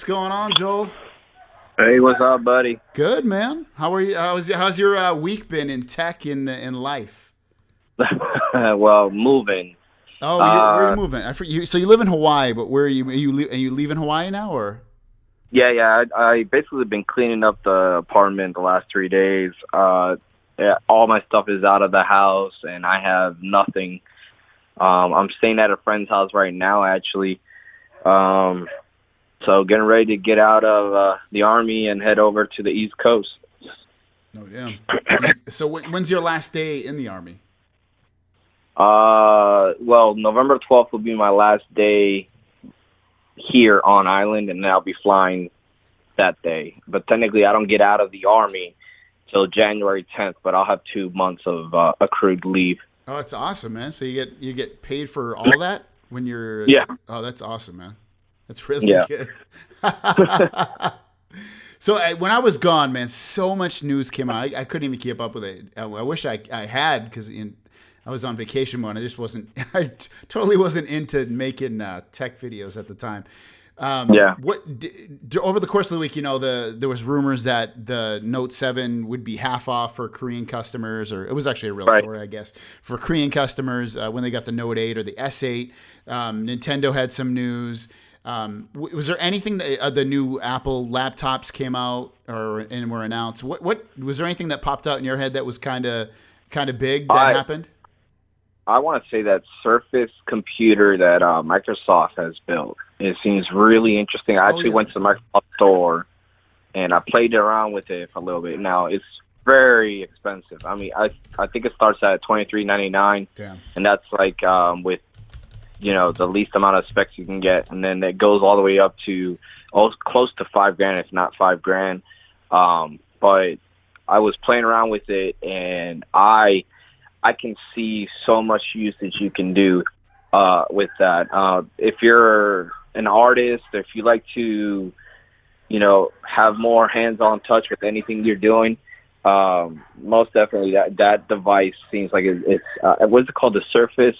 What's going on, Joel? Hey, what's up, buddy? Good, man. How are you? How's your week been in tech in life? Well, moving. Oh, where are you Uh, moving? So you live in Hawaii, but where are you? Are you leaving Hawaii now, or? yeah. I basically been cleaning up the apartment the last 3 days. Yeah, all my stuff is out of the house, and I have nothing. I'm staying at a friend's house right now, actually. Um, so getting ready to get out of the army and head over to the East Coast. Oh, damn. So when's your last day in the army? Well, November 12th will be my last day here on island, and then I'll be flying that day. But technically, I don't get out of the army till January 10th. But I'll have 2 months of accrued leave. Oh, that's awesome, man. So you get paid for all that when you're. Yeah, Oh, that's awesome, man. That's really yeah. good. So when I was gone, man, so much news came out. I couldn't even keep up with it. I wish I had because I was on vacation mode. I just wasn't. I totally wasn't into making tech videos at the time. Yeah. Over the course of the week, there was rumors that the Note 7 would be half off for Korean customers, or it was actually a real Right. story, I guess, for Korean customers when they got the Note 8 or the S8. Nintendo had some news. Was there anything that the new Apple laptops came out and were announced? What was there anything that popped out in your head that was kind of big that I happened? I want to say that Surface computer that Microsoft has built. It seems really interesting. I Oh actually yeah, went to the Microsoft store and I played around with it for a little bit. Now it's very expensive. I mean, I think it starts at $23.99, damn. and that's like with the least amount of specs you can get, and then it goes all the way up to close to 5 grand, if not 5 grand. But I was playing around with it, and I can see so much usage you can do with that. If you're an artist, if you like to, have more hands-on touch with anything you're doing, most definitely that device seems like it's what's it called, the Surface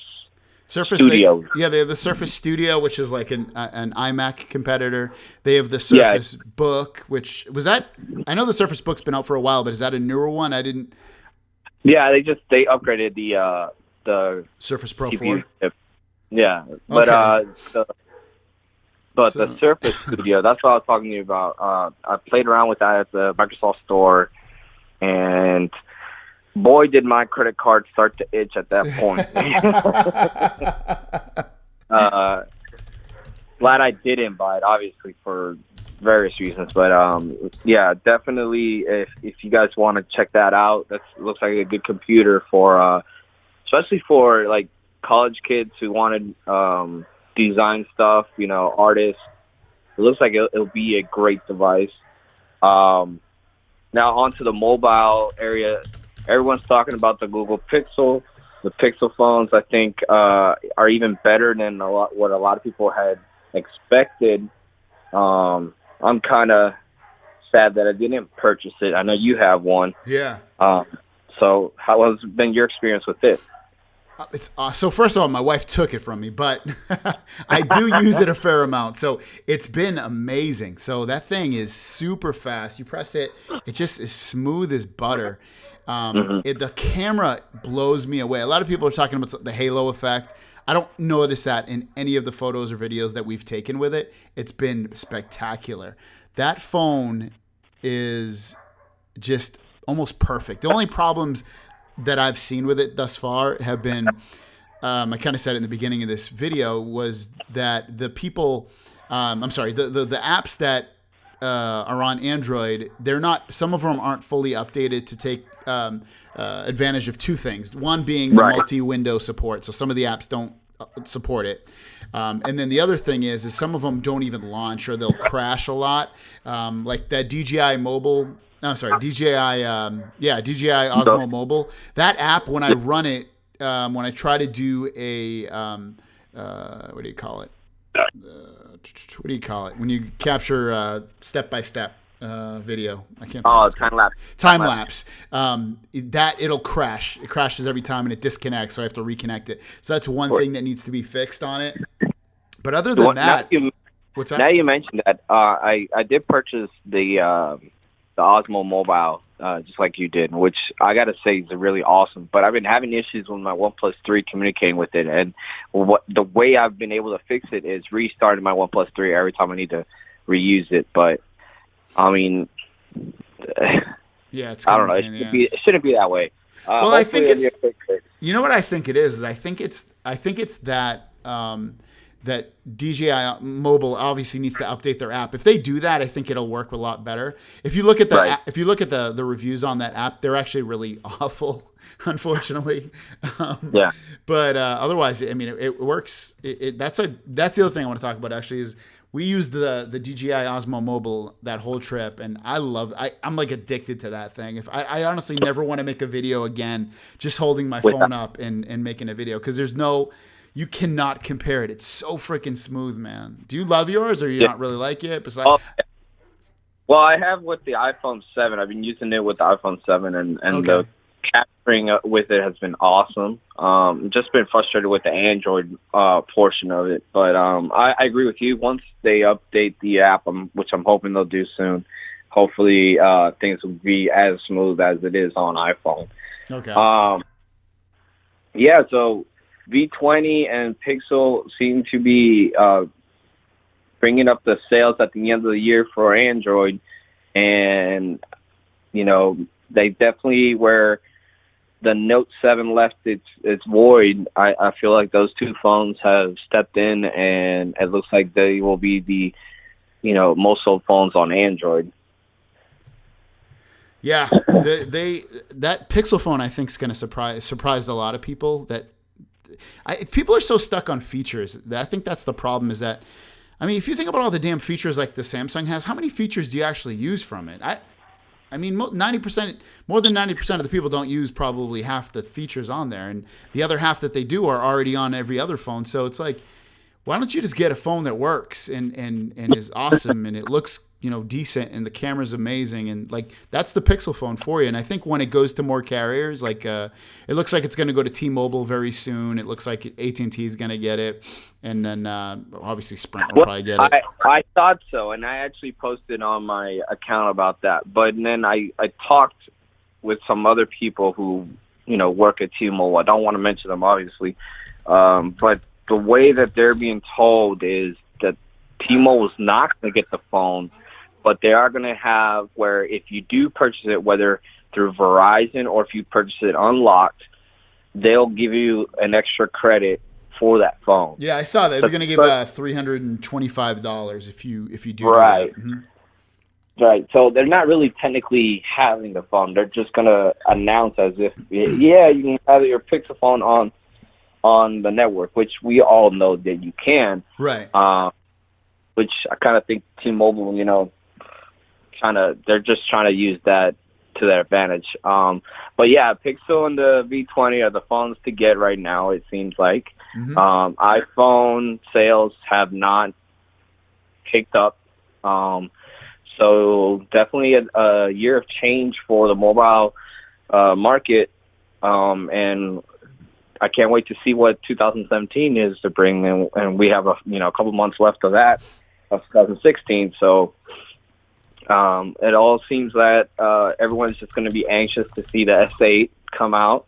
Surface, Studio. they have the Surface Studio, which is like an iMac competitor. They have the Yeah, Surface Book, which was that. I know the Surface Book's been out for a while, but is that a newer one? I didn't. yeah. They upgraded the Surface Pro CPU 4. chip. Yeah, but Okay, the but the so Surface Studio, that's what I was talking to you about. I played around with that at the Microsoft store, and boy, did my credit card start to itch at that point. uh, Glad I didn't buy it, obviously for various reasons. But yeah, definitely, if you guys want to check that out, that looks like a good computer for, especially for like college kids who wanted design stuff. Artists. It looks like it'll be a great device. Um, Now onto the mobile area. Everyone's talking about the Google Pixel. The Pixel phones, I think, are even better than what a lot of people had expected. I'm kind of sad that I didn't purchase it. I know you have one. yeah. Um, so how has been your experience with it? It's so first of all, my wife took it from me, but I do use it a fair amount. So it's been amazing. So that thing is super fast. You press it, it just is smooth as butter. Hmm. The camera blows me away. A lot of people are talking about the halo effect. I don't notice that in any of the photos or videos that we've taken with it. It's been spectacular. That phone is just almost perfect. The only problems that I've seen with it thus far have been, I kind of said it in the beginning of this video, was that the people, I'm sorry, the apps that are on Android, they're not, some of them aren't fully updated to take advantage of two things. One being the Right. multi-window support. So some of the apps don't support it. And then the other thing is some of them don't even launch or they'll crash a lot. Like that DJI mobile, I'm sorry, DJI Osmo Mobile. That app, when I run it, when I try to do a, what do you call it? What do you call it? When you capture step by step video, I can't think of what Oh, it's called. time lapse. Time lapse. That it'll crash. It crashes every time and it disconnects, so I have to reconnect it. So that's one thing that needs to be fixed on it. But other than Now that, that you What's Now that? you mentioned that, I did purchase the Osmo Mobile, just like you did, which I gotta say is really awesome. But I've been having issues with my OnePlus 3 communicating with it, and the way I've been able to fix it is restarting my OnePlus 3 every time I need to reuse it. But I mean, Yeah, it's I kind of don't a know. pain in the It ass. shouldn't be that way. Well, I think Hopefully, it'll it's, get fixed. you know what I think it is I think it's that that DJI Mobile obviously needs to update their app. If they do that, I think it'll work a lot better. If you look at Right. if you look at the reviews on that app, they're actually really awful, unfortunately. Um, Yeah. but otherwise, I mean, it works. That's the other thing I want to talk about actually is we used the DJI Osmo Mobile that whole trip, and I'm like addicted to that thing. If I honestly never want to make a video again, just holding my With that. phone up and making a video because there's no, you cannot compare it. It's so freaking smooth, man. Do you love yours or you Yeah. not really like it? Besides, Oh, well, I have with the iPhone 7. I've been using it with the iPhone 7, and okay, the capturing with it has been awesome. Just been frustrated with the Android portion of it, but I agree with you. Once they update the app, which I'm hoping they'll do soon, hopefully things will be as smooth as it is on iPhone. okay. Um, yeah, so V20 and Pixel seem to be bringing up the sales at the end of the year for Android, and they definitely where the Note 7 left its void. I feel like those two phones have stepped in, and it looks like they will be the most sold phones on Android. Yeah, that Pixel phone I think is going to surprise a lot of people. People are so stuck on features. I think that's the problem. Is that, I mean, if you think about all the damn features like the Samsung has, how many features do you actually use from it? I mean, 90%, more than 90% of the people don't use probably half the features on there, and the other half that they do are already on every other phone. So it's like, why don't you just get a phone that works and is awesome and it looks decent and the camera's amazing, and like that's the Pixel phone for you. And I think when it goes to more carriers, like it looks like it's going to go to T-Mobile very soon. It looks like AT&T is going to get it, and then obviously Sprint will Well, probably get it. I thought so, and I actually posted on my account about that. But then I talked with some other people who work at T-Mobile. I don't want to mention them, obviously, but the way that they're being told is that T-Mobile is not going to get the phone, but they are going to have where if you do purchase it, whether through Verizon or if you purchase it unlocked, they'll give you an extra credit for that phone. Yeah, I saw that. So, They're going to give $325 if you do right. that. Mm-hmm. Right. So they're not really technically having the phone. They're just going to announce as if, yeah, you can have your Pixel phone on the network, which we all know that you can. Right. Which I kind of think T-Mobile, they're just trying to use that to their advantage. But yeah, Pixel and the V20 are the phones to get right now, it seems like. Mm-hmm. iPhone sales have not picked up. So definitely a year of change for the mobile market. And I can't wait to see what 2017 is to bring. And we have a couple months left of that, of 2016. So it all seems that everyone's just going to be anxious to see the S8 come out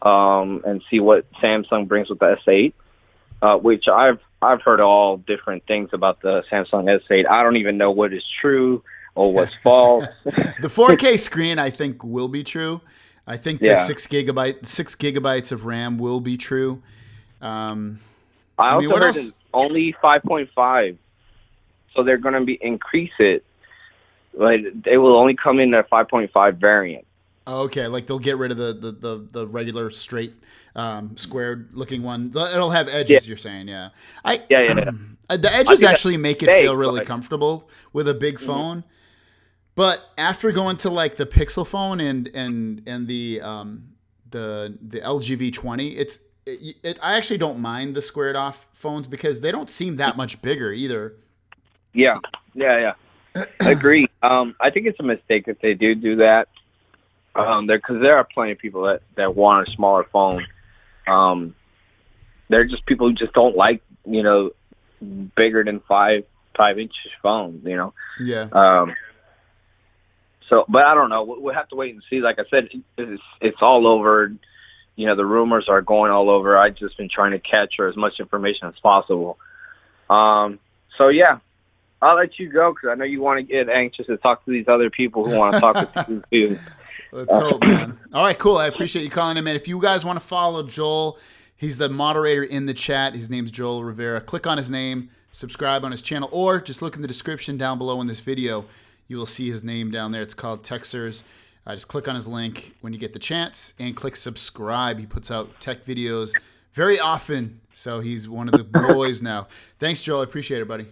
and see what Samsung brings with the S8, which I've heard all different things about the Samsung S8. I don't even know what is true or what's false. The 4K screen, I think, will be true. I think the 6 gigabytes of RAM will be true. I also heard it's only 5.5, so they're going to increase it. Like they will only come in a 5.5 variant. Okay, like they'll get rid of the regular straight squared looking one. It'll have edges. Yeah. You're saying, yeah. The edges actually make it feel really comfortable with a big phone. But after going to like the Pixel phone and the LG V20, I actually don't mind the squared off phones because they don't seem that much bigger either. Yeah. I agree. I think it's a mistake if they do that. Because there are plenty of people that want a smaller phone. They're just people who just don't like bigger than 5 5-inch phone, Yeah. So, but I don't know. We'll have to wait and see. Like I said, it's all over. The rumors are going all over. I've just been trying to capture as much information as possible. So yeah, I'll let you go because I know you want to get anxious to talk to these other people who want to talk with you too. Let's hope, man. All right, cool. I appreciate you calling in, man. If you guys want to follow Joel, he's the moderator in the chat. His name's Joel Rivera. Click on his name, subscribe on his channel, or just look in the description down below in this video. You will see his name down there. It's called Texers. Just click on his link when you get the chance and click subscribe. He puts out tech videos very often, so he's one of the boys now. Thanks, Joel. I appreciate it, buddy.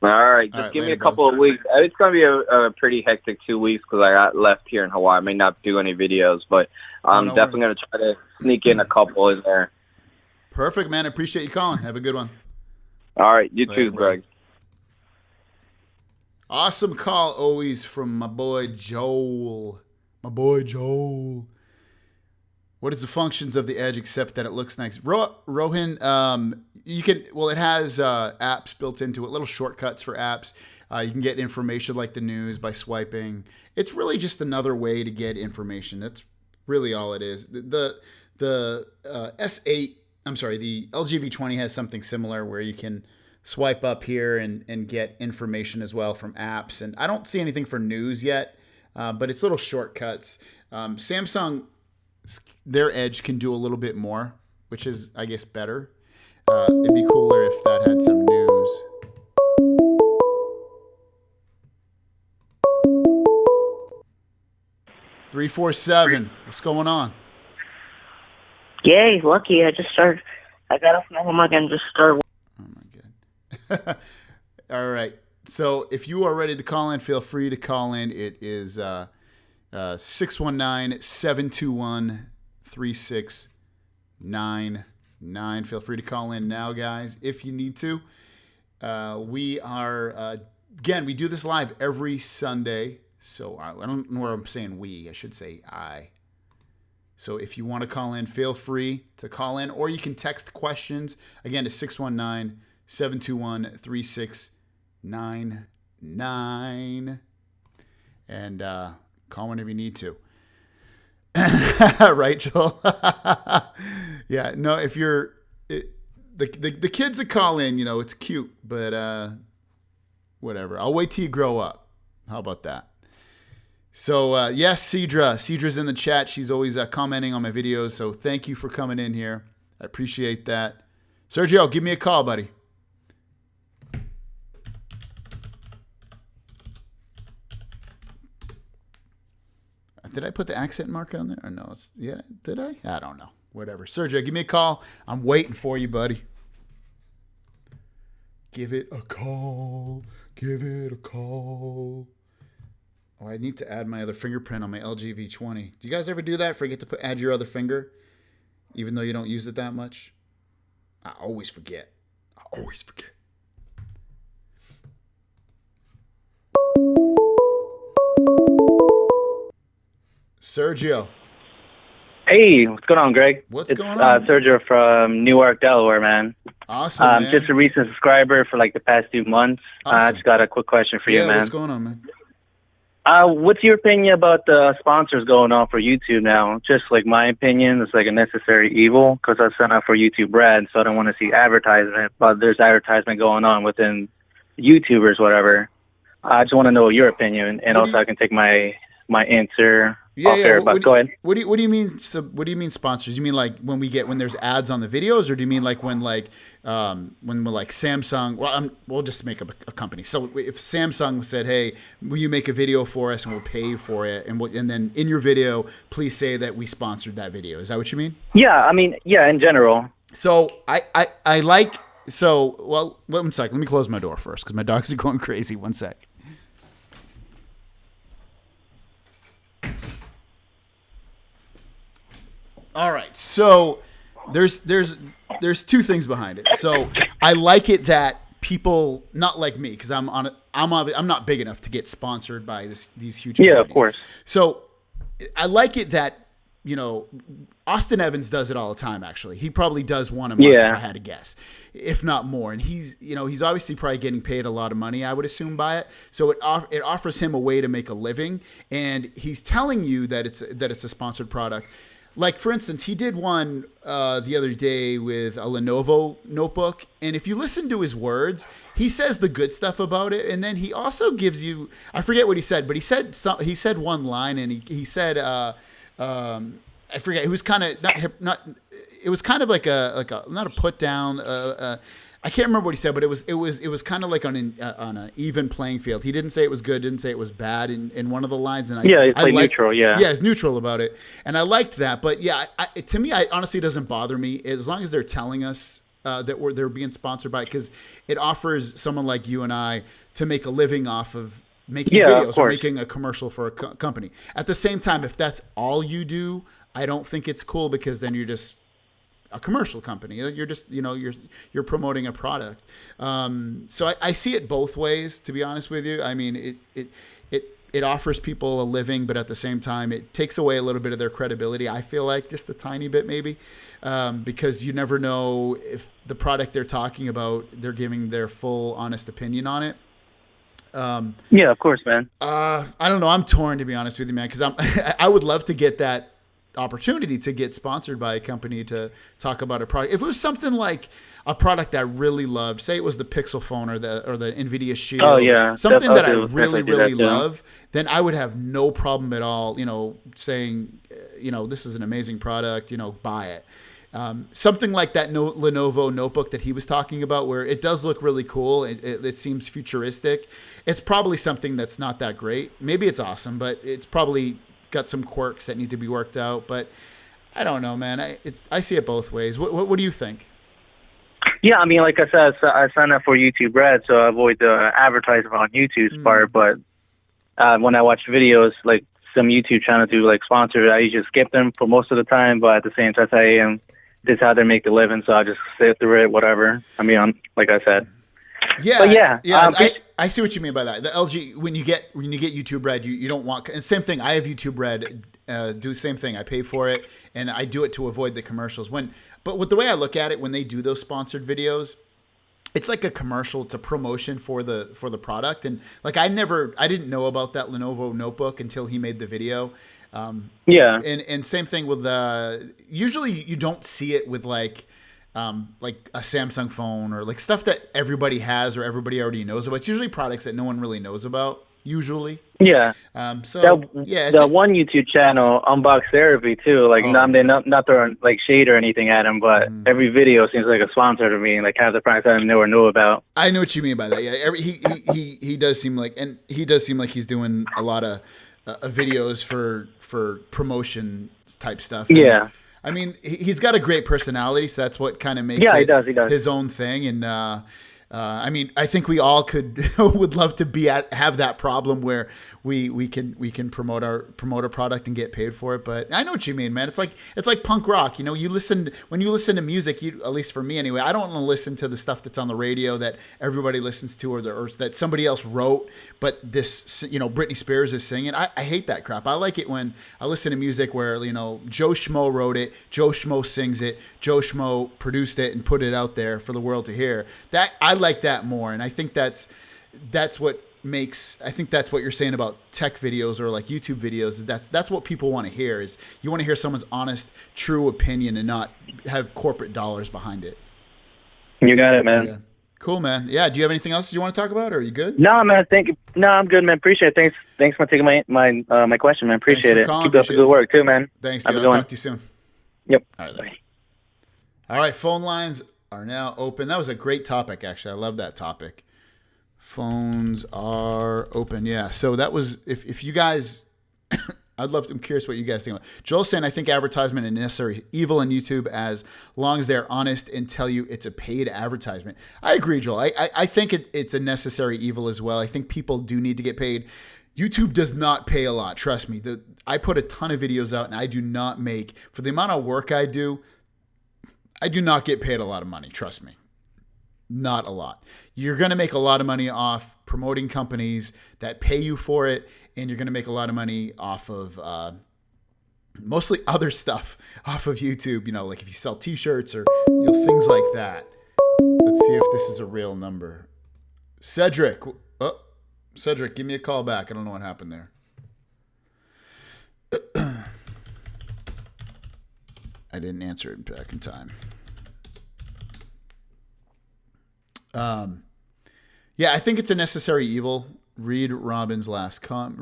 All right, just give me a couple of weeks. It's going to be a pretty hectic 2 weeks because I got left here in Hawaii. I may not do any videos, but I'm definitely going to try to sneak in a couple in there. Perfect, man. I appreciate you calling. Have a good one. All right, you too, Greg. Awesome call always from my boy Joel. My boy Joel. What is the functions of the Edge except that it looks nice? Rohan, you can, well, it has apps built into it, little shortcuts for apps. You can get information like the news by swiping. It's really just another way to get information. That's really all it is. The S8, I'm sorry, the LG V20 has something similar where you can swipe up here and get information as well from apps. And I don't see anything for news yet, but it's little shortcuts. Samsung, their Edge can do a little bit more, which is, I guess, better. It'd be cooler if that had some news. Three, 4, 7. What's going on? Yay, lucky. I got off my homework and just started. Oh, my God. All right. So if you are ready to call in, feel free to call in. It is 619-721-3699. Feel free to call in now, guys, if you need to. We are, again, we do this live every Sunday. So I don't know where I'm saying we. I should say I. So if you want to call in, feel free to call in, or you can text questions, again, to 619-721-3699. And call whenever you need to. Right, Joel? Yeah, no, if you're... The kids that call in, it's cute, but whatever. I'll wait till you grow up. How about that? So, yes, Cedra's in the chat. She's always commenting on my videos, so thank you for coming in here. I appreciate that. Sergio, give me a call, buddy. Did I put the accent mark on there? Or no, did I? I don't know. Whatever. Sergio, give me a call. I'm waiting for you, buddy. Give it a call. Give it a call. Oh, I need to add my other fingerprint on my LG V20. Do you guys ever do that? Forget to add your other finger? Even though you don't use it that much? I always forget. Sergio. Hey, what's going on, Greg? What's going on? Sergio from Newark, Delaware, man. Awesome, man. Just a recent subscriber for like the past 2 months. Awesome. I just got a quick question for you, man. What's going on, man? What's your opinion about the sponsors going on for YouTube now? Just like my opinion, it's like a necessary evil because I signed up for YouTube Red, so I don't want to see advertisement, but there's advertisement going on within YouTubers, whatever. I just want to know your opinion, and also I can take my answer off air, but go ahead. What do you mean? What do you mean sponsors? You mean like when there's ads on the videos, or do you mean like when Samsung? Well, we'll just make up a company. So if Samsung said, "Hey, will you make a video for us and we'll pay you for it," and then in your video, please say that we sponsored that video. Is that what you mean? Yeah, I mean, yeah, in general. So I like. So well, one sec. Let me close my door first because my dogs are going crazy. One sec. All right, so there's 2 things behind it. So I like it that people, not like me, because I'm not big enough to get sponsored by these huge companies. Yeah, of course. So I like it that Austin Evans does it all the time. Actually, he probably does one a month if I had to guess, if not more. And he's obviously probably getting paid a lot of money, I would assume, by it. So it offers him a way to make a living, and he's telling you that it's a sponsored product. Like, for instance, he did one the other day with a Lenovo notebook, and if you listen to his words, he says the good stuff about it, and then he also gives you, I forget what he said, but he said one line, and he said, I forget, it was kind of it was kind of like a not a put down, I can't remember what he said, but it was kind of like on an even playing field. He didn't say it was good, didn't say it was bad in one of the lines, and it's like neutral, it's neutral about it, and I liked that. But yeah, to me, it honestly doesn't bother me as long as they're telling us that they're being sponsored by it, because it offers someone like you and I to make a living off of making videos or making a commercial for a company. At the same time, if that's all you do, I don't think it's cool, because then you're just a commercial company. You're just, you're promoting a product. So I see it both ways, to be honest with you. I mean, it offers people a living, but at the same time, it takes away a little bit of their credibility. I feel like just a tiny bit, maybe, because you never know if the product they're talking about, they're giving their full honest opinion on it. Yeah, of course, man. I don't know. I'm torn, to be honest with you, man, because I would love to get that opportunity to get sponsored by a company to talk about a product. If it was something like a product I really loved, say it was the Pixel phone or the NVIDIA Shield, something that I really love, then I would have no problem at all, saying, this is an amazing product, buy it. Something like that Lenovo notebook that he was talking about, where it does look really cool. It seems futuristic. It's probably something that's not that great. Maybe it's awesome, but it's probably got some quirks that need to be worked out. But I don't know, man. I see it both ways. What do you think? Yeah, I mean, like I said, I signed up for YouTube Red, so I avoid the advertisement on YouTube's part. But when I watch videos, like some YouTube channels do like sponsored, I usually skip them for most of the time. But at the same time, this is how they make the living, so I just sit through it, whatever. I mean, like I said. Yeah, but yeah. I see what you mean by that. The LG, when you get YouTube Red, you don't want, and same thing. I have YouTube Red, do the same thing. I pay for it, and I do it to avoid the commercials. But with the way I look at it, when they do those sponsored videos, it's like a commercial. It's a promotion for the product, and like I didn't know about that Lenovo notebook until he made the video. And same thing with usually you don't see it with like a Samsung phone or like stuff that everybody has or everybody already knows about. It's usually products that no one really knows about, usually. Yeah. The one YouTube channel, Unbox Therapy, too. Like, not throwing like shade or anything at him, but every video seems like a sponsor to me. Like half the products I never knew about. I know what you mean by that. Yeah. He does seem like he's doing a lot of videos for promotion type stuff. And, I mean, he's got a great personality, so that's what kind of makes he does. His own thing. And I mean, I think we all would love to have that problem where we can promote a product and get paid for it. But I know what you mean, man. It's like punk rock. When you listen to music, at least for me anyway, I don't want to listen to the stuff that's on the radio that everybody listens to or that somebody else wrote, but this Britney Spears is singing. I hate that crap. I like it when I listen to music where Joe Schmo wrote it, Joe Schmo sings it, Joe Schmo produced it and put it out there for the world to hear. That I like that more, and I think that's what makes, I think that's what you're saying about tech videos or like YouTube videos. That's what people want to hear. Is you want to hear someone's honest, true opinion and not have corporate dollars behind it. You got it, man. Yeah. Cool, man. Yeah. Do you have anything else you want to talk about, or are you good? No, man. No, I'm good, man. Appreciate it. Thanks for taking my question, man. Appreciate it. Keep up the good work too, man. Thanks, dude. I'll talk to you soon. Yep. All right. Bye. All right. Phone lines are now open. That was a great topic, actually. I love that topic. Phones are open. Yeah. So that was, if you guys, I'm curious what you guys think about. Joel's saying, I think advertisement is necessary evil in YouTube as long as they're honest and tell you it's a paid advertisement. I agree, Joel. I think it's a necessary evil as well. I think people do need to get paid. YouTube does not pay a lot. Trust me. I put a ton of videos out and I do not make, for the amount of work I do not get paid a lot of money. Trust me. Not a lot. You're going to make a lot of money off promoting companies that pay you for it, and you're going to make a lot of money off of Mostly other stuff off of YouTube, like if you sell t-shirts or things like that. Let's see if this is a real number. Cedric, give me a call back. I don't know what happened there. I didn't answer it back in time. Yeah, I think it's a necessary evil. Read Rohin's last comment.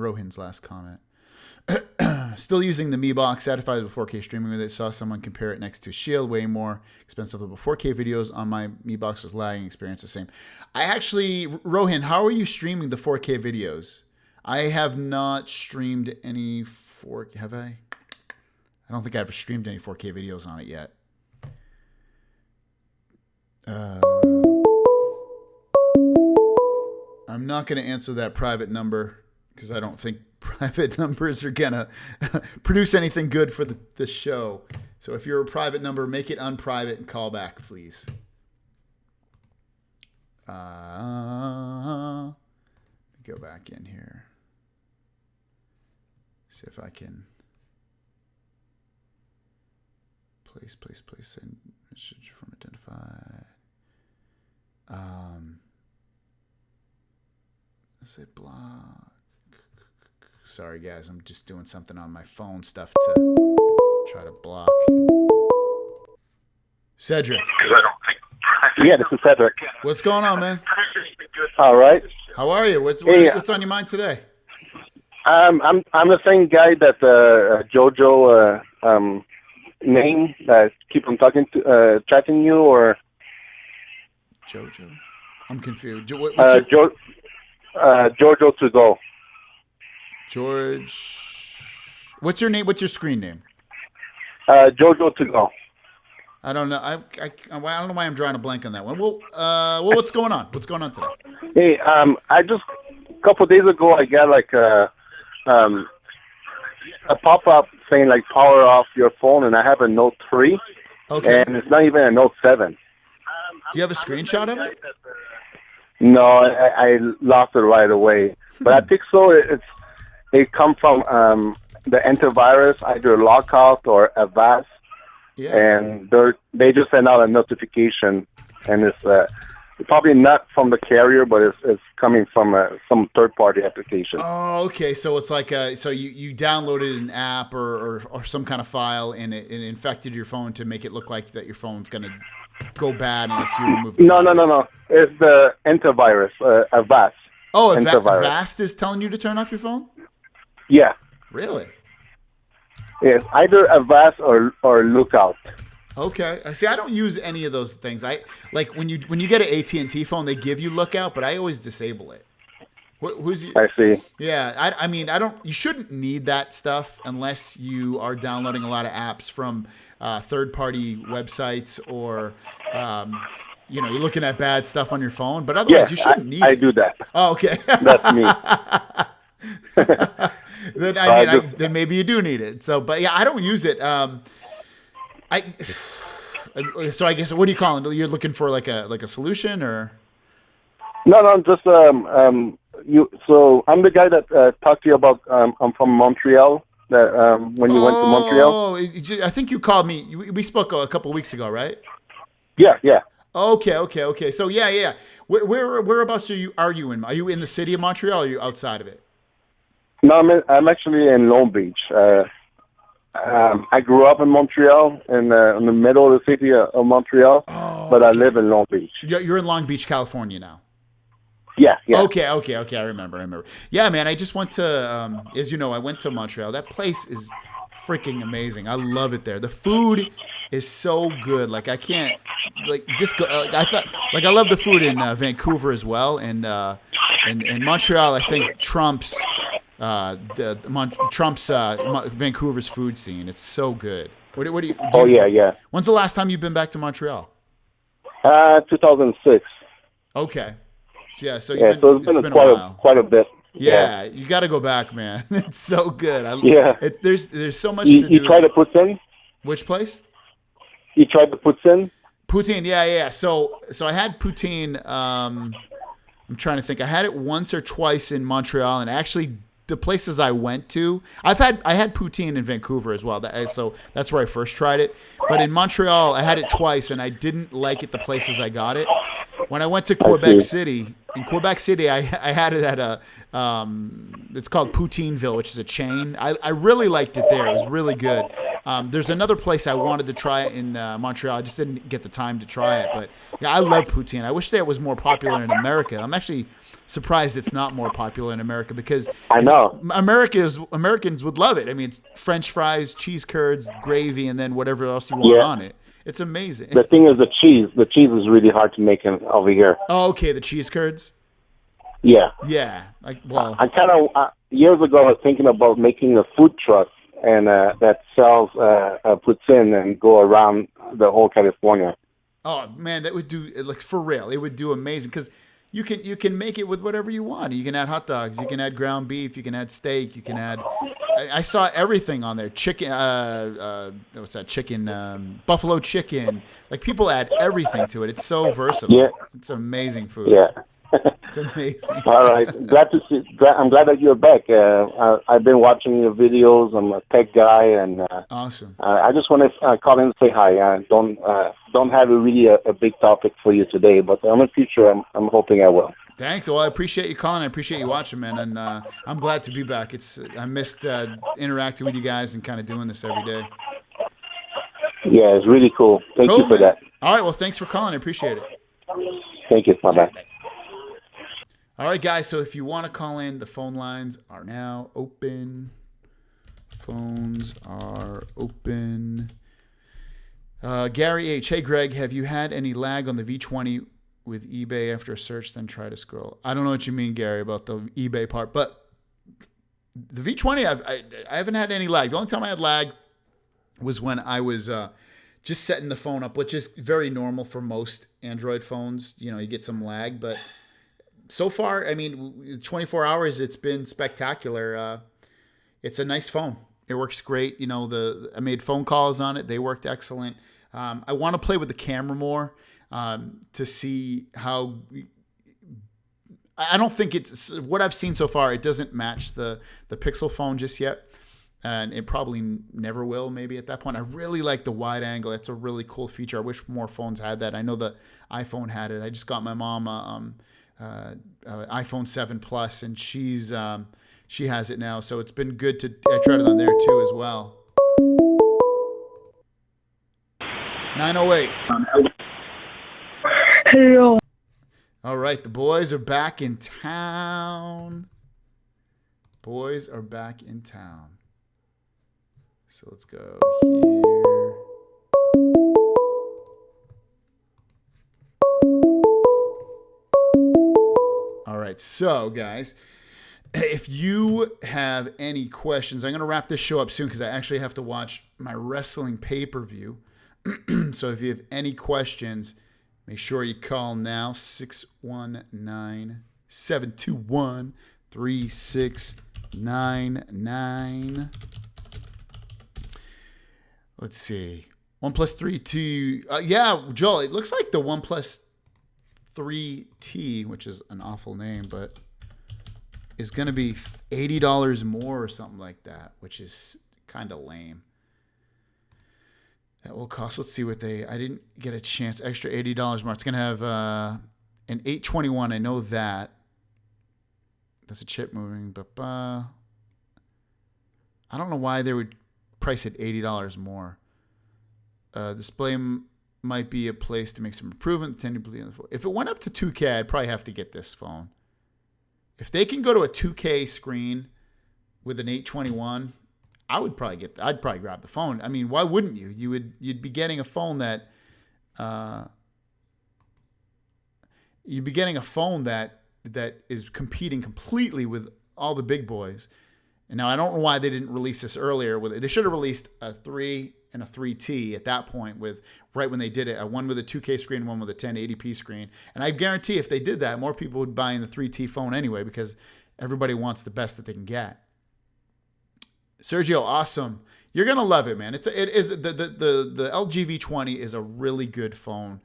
Still using the Mi Box, satisfied with 4K streaming with it. Saw someone compare it next to Shield, way more expensive. But 4K videos on my Mi Box was lagging. Experience the same. Rohin, how are you streaming the 4K videos? I have not streamed any 4K. Have I? I don't think I've ever streamed any 4K videos on it yet. I'm not going to answer that private number because I don't think private numbers are going to produce anything good for the show. So if you're a private number, make it unprivate and call back, please. Let me go back in here. See if I can place send message from identified. Let's say block. Sorry guys, I'm just doing something on my phone stuff to try to block. Cedric. Yeah, this is Cedric. What's going on, man? All right. How are you? What's on your mind today? I'm the same guy that Jojo name that keep on chatting you or Jojo. I'm confused. What's Jojo to go. George. What's your name? What's your screen name? Jojo to go. I don't know. I don't know why I'm drawing a blank on that one. Well, what's going on? What's going on today? Hey, I just a couple days ago I got like a pop-up saying like power off your phone, and I have a Note 3. Okay. And it's not even a Note 7. Do you have a screenshot of it? No, I lost it right away. But I think so. It come from the antivirus, either Lockout or Avast. Yeah. And they just send out a notification, and it's probably not from the carrier, but it's coming from some third-party application. Oh, okay. So it's like so you downloaded an app or some kind of file, and it infected your phone to make it look like that your phone's gonna go bad unless you remove the virus. No. It's the antivirus, Avast. Oh, Avast is telling you to turn off your phone? Yeah. Really? Yes, either Avast or Lookout. Okay. See, I don't use any of those things. I like when you get an AT&T phone, they give you Lookout, but I always disable it. I see. Yeah, I mean, you shouldn't need that stuff unless you are downloading a lot of apps from third-party websites or you're looking at bad stuff on your phone. But otherwise, you shouldn't need it. I do that. Oh, okay. That's me. Then maybe you do need it. So, but yeah, I don't use it. So I guess what do you call it? You're looking for like a solution or? No, just So I'm the guy that talked to you about. I'm from Montreal. That when you went to Montreal. Oh, I think you called me. We spoke a couple of weeks ago, right? Yeah. Okay. So yeah. Whereabouts are you in? Are you in the city of Montreal or are you outside of it? No, I'm actually in Long Beach. I grew up in Montreal, in the middle of the city of Montreal, but I live in Long Beach. You're in Long Beach, California now. Yeah. Okay. I remember. Yeah, man. I just went to, as you know, I went to Montreal. That place is freaking amazing. I love it there. The food is so good. Like I can't, just go. I love the food in Vancouver as well, and Montreal. I think trumps Vancouver's food scene. It's so good. What do you? Oh yeah. When's the last time you've been back to Montreal? 2006. Okay. Yeah, so it's been quite a bit. Yeah, you got to go back, man. It's so good. There's so much to do. You tried the poutine? Which place? You tried the poutine? Poutine, yeah. So I had poutine. I'm trying to think. I had it once or twice in Montreal, and I actually the places I went to, I had poutine in Vancouver as well. So that's where I first tried it. But in Montreal, I had it twice, and I didn't like it the places I got it. When I went to Quebec City, I had it at a it's called Poutineville, which is a chain. I really liked it there. It was really good. There's another place I wanted to try it in Montreal. I just didn't get the time to try it. But yeah, I love poutine. I wish that it was more popular in America. I'm actually surprised it's not more popular in America because I know Americans would love it. I mean, it's French fries, cheese curds, gravy, and then whatever else you want on it. It's amazing. The thing is the cheese. The cheese is really hard to make over here. Oh, okay, the cheese curds. Yeah. Yeah. I kind of years ago I was thinking about making a food truck and that sells poutine and go around the whole California. Oh man, that would do like for real. It would do amazing because you can make it with whatever you want. You can add hot dogs, you can add ground beef, you can add steak, you can add. I saw everything on there. Chicken, what's that? Chicken, buffalo chicken. Like people add everything to it. It's so versatile. Yeah. It's amazing food. Yeah. It's amazing. All right, I'm glad that you're back. I've been watching your videos. I'm a tech guy, and awesome. I just want to call in and say hi. Don't have a big topic for you today, but in the future, I'm hoping I will. Thanks. Well, I appreciate you calling. I appreciate you watching, man, and I'm glad to be back. I missed interacting with you guys and kind of doing this every day. Yeah, it's really cool. Thank you for man. that. All right. Well, thanks for calling. I appreciate it. Thank you. Bye-bye. All right, guys. So if you want to call in, the phone lines are now open. Phones are open. Gary H. Hey, Greg, have you had any lag on the V20 with eBay after a search, then try to scroll? I don't know what you mean, Gary, about the eBay part, but the V20, I haven't had any lag. The only time I had lag was when I was just setting the phone up, which is very normal for most Android phones. You know, you get some lag, but so far, I mean, 24 hours, it's been spectacular. It's a nice phone. It works great. You know, I made phone calls on it. They worked excellent. I want to play with the camera more to see how. I don't think it's what I've seen so far. It doesn't match the Pixel phone just yet, and it probably never will. Maybe at that point. I really like the wide angle. It's a really cool feature. I wish more phones had that. I know the iPhone had it. I just got my mom iPhone 7 Plus, and she has it now. So it's been good to. I tried it on there too as well. 908. Hello. All right, the boys are back in town. Boys are back in town. So let's go here. All right, so guys, if you have any questions, I'm going to wrap this show up soon because I actually have to watch my wrestling pay-per-view. So if you have any questions, make sure you call now, 619-721-3699. Let's see. OnePlus 3T. Yeah, Joel, it looks like the OnePlus 3T, which is an awful name, but is going to be $80 more or something like that, which is kind of lame. That will cost, let's see what I didn't get a chance, extra $80 more. It's going to have an 821. I know that. That's a chip moving, but I don't know why they would price it $80 more. Display might be a place to make some improvement. If it went up to 2K, I'd probably have to get this phone. If they can go to a 2K screen with an 821, I'd probably grab the phone. I mean, why wouldn't you? You'd be getting a phone that is competing completely with all the big boys. And now I don't know why they didn't release this earlier. They should have released a 3 and a 3T at that point, right when they did it, one with a 2K screen, one with a 1080p screen. And I guarantee if they did that, more people would buy in the 3T phone anyway because everybody wants the best that they can get. Sergio, awesome. You're gonna love it, man. It is the LG V20 is a really good phone.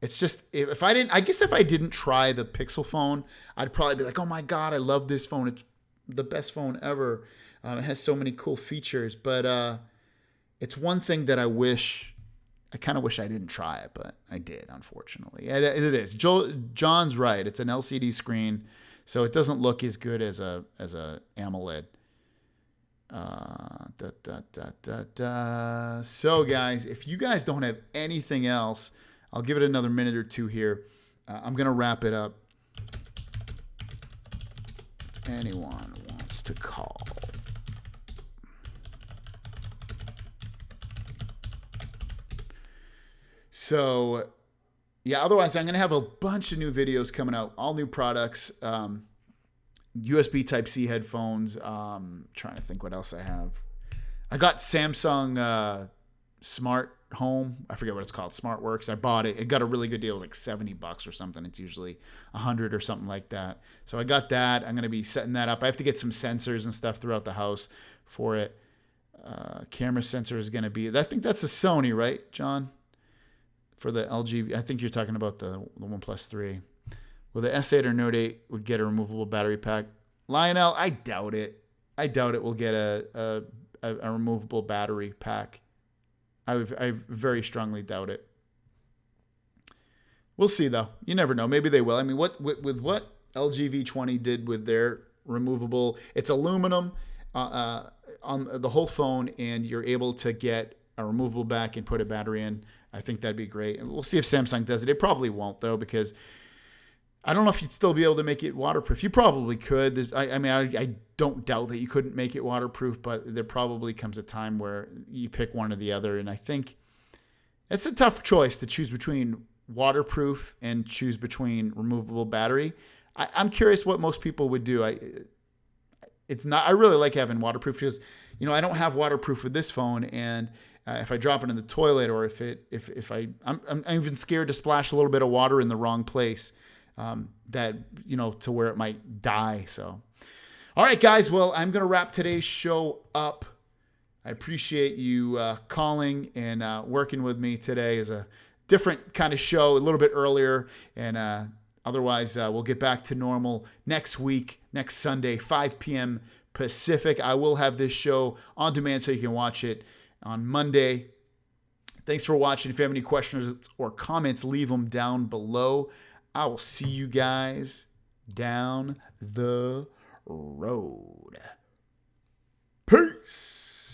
It's just if I didn't try the Pixel phone, I'd probably be like, oh my god, I love this phone. It's the best phone ever. It has so many cool features, but it's one thing that I kind of wish I didn't try it, but I did, unfortunately. It is. John's right. It's an LCD screen, so it doesn't look as good as a AMOLED. So, guys, if you guys don't have anything else, I'll give it another minute or two here. I'm going to wrap it up. If anyone wants to call. So, yeah, otherwise, I'm going to have a bunch of new videos coming out, all new products, USB Type-C headphones. Trying to think what else I have. I got Samsung Smart Home. I forget what it's called. SmartWorks. I bought it. It got a really good deal. It was like $70 or something. It's usually $100 or something like that. So I got that. I'm going to be setting that up. I have to get some sensors and stuff throughout the house for it. Camera sensor is going to be, I think that's a Sony, right, John? For the LG, I think you're talking about the OnePlus 3. Well, the S8 or Note 8 would get a removable battery pack. Lionel, I doubt it. I doubt it will get a removable battery pack. I very strongly doubt it. We'll see, though. You never know. Maybe they will. I mean, with what LG V20 did with their removable, it's aluminum on the whole phone, and you're able to get a removable back and put a battery in. I think that'd be great. And we'll see if Samsung does it. It probably won't, though, because I don't know if you'd still be able to make it waterproof. You probably could. I don't doubt that you couldn't make it waterproof, but there probably comes a time where you pick one or the other. And I think it's a tough choice to choose between waterproof and choose between removable battery. I'm curious what most people would do. I really like having waterproof because, I don't have waterproof with this phone, and if I drop it in the toilet, or I'm even scared to splash a little bit of water in the wrong place, to where it might die. So, all right, guys. Well, I'm going to wrap today's show up. I appreciate you calling and working with me today. Is a different kind of show, a little bit earlier, and otherwise we'll get back to normal next week, next Sunday, 5 p.m. Pacific. I will have this show on demand so you can watch it on Monday. Thanks for watching. If you have any questions or comments, leave them down below. I will see you guys down the road. Peace.